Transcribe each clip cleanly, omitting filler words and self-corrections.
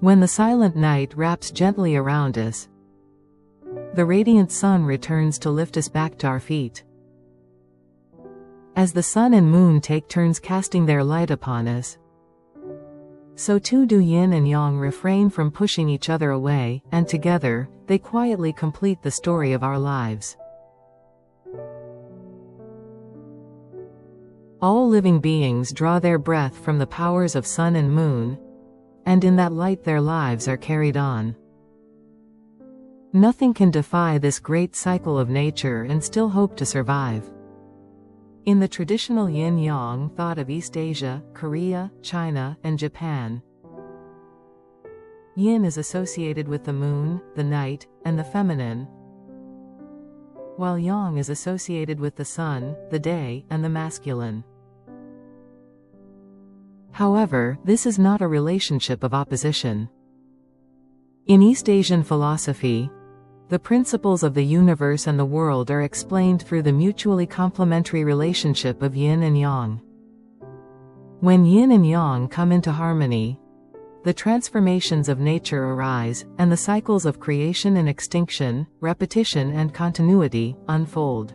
When the silent night wraps gently around us, the radiant sun returns to lift us back to our feet. As the sun and moon take turns casting their light upon us, so too do yin and yang refrain from pushing each other away, and together, they quietly complete the story of our lives. All living beings draw their breath from the powers of sun and moon, and in that light their lives are carried on. Nothing can defy this great cycle of nature and still hope to survive. In the traditional yin-yang thought of East Asia, Korea, China, and Japan, yin is associated with the moon, the night, and the feminine, while yang is associated with the sun, the day, and the masculine. However, this is not a relationship of opposition. In East Asian philosophy, the principles of the universe and the world are explained through the mutually complementary relationship of yin and yang. When yin and yang come into harmony, the transformations of nature arise, and the cycles of creation and extinction, repetition and continuity, unfold.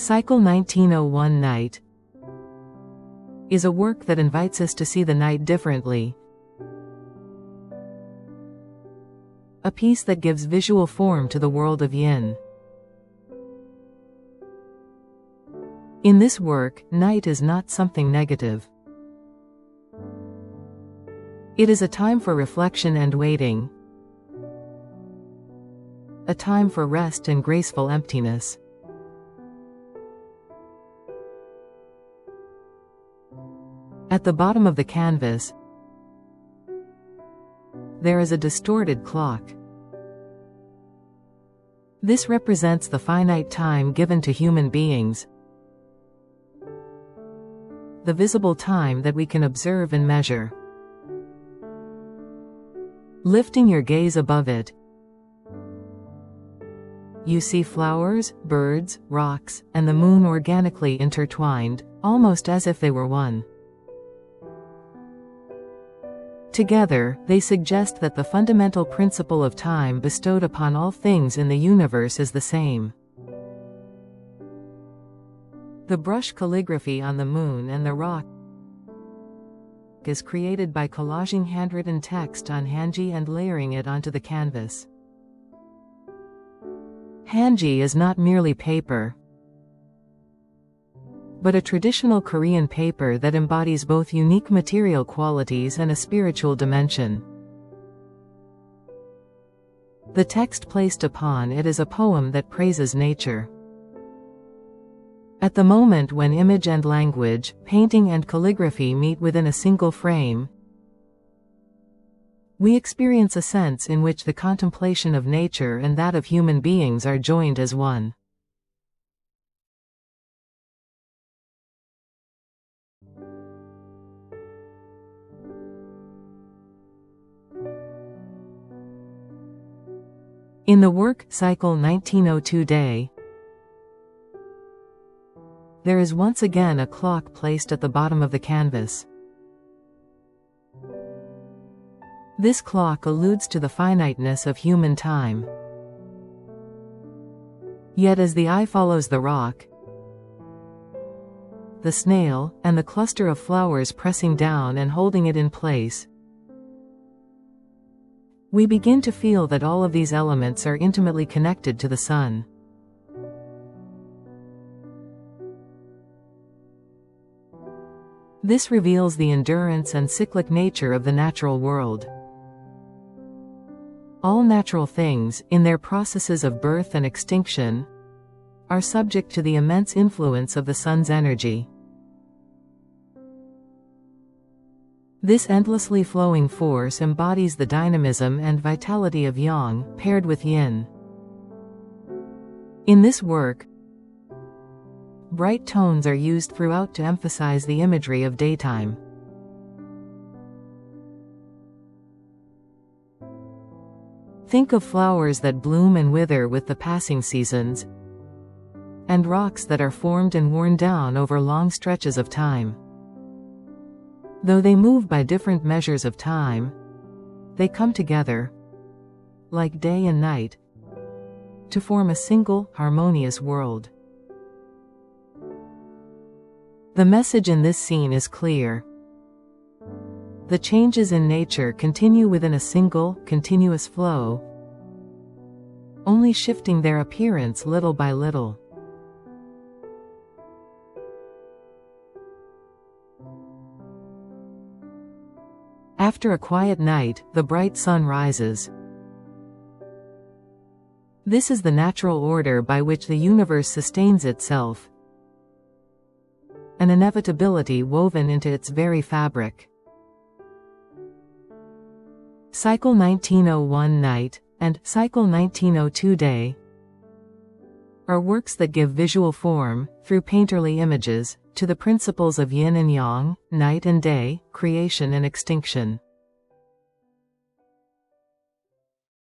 Cycle 1901 Night is a work that invites us to see the night differently. A piece that gives visual form to the world of yin. In this work, night is not something negative. It is a time for reflection and waiting. A time for rest and graceful emptiness. At the bottom of the canvas, there is a distorted clock. This represents the finite time given to human beings, the visible time that we can observe and measure. Lifting your gaze above it, you see flowers, birds, rocks, and the moon organically intertwined, almost as if they were one. Together, they suggest that the fundamental principle of time bestowed upon all things in the universe is the same. The brush calligraphy on the moon and the rock is created by collaging handwritten text on Hanji and layering it onto the canvas. Hanji is not merely paper, but a traditional Korean paper that embodies both unique material qualities and a spiritual dimension. The text placed upon it is a poem that praises nature. At the moment when image and language, painting and calligraphy meet within a single frame, we experience a sense in which the contemplation of nature and that of human beings are joined as one. In the work, Cycle 1902 Day, there is once again a clock placed at the bottom of the canvas. This clock alludes to the finiteness of human time. Yet as the eye follows the rock, the snail, and the cluster of flowers pressing down and holding it in place, we begin to feel that all of these elements are intimately connected to the sun. This reveals the endurance and cyclic nature of the natural world. All natural things, in their processes of birth and extinction, are subject to the immense influence of the sun's energy. This endlessly flowing force embodies the dynamism and vitality of yang, paired with yin. In this work, bright tones are used throughout to emphasize the imagery of daytime. Think of flowers that bloom and wither with the passing seasons, and rocks that are formed and worn down over long stretches of time. Though they move by different measures of time, they come together, like day and night, to form a single, harmonious world. The message in this scene is clear. The changes in nature continue within a single, continuous flow, only shifting their appearance little by little. After a quiet night, the bright sun rises. This is the natural order by which the universe sustains itself, an inevitability woven into its very fabric. Cycle 1901 Night and Cycle 1902 Day are works that give visual form, through painterly images, to the principles of yin and yang, night and day, creation and extinction.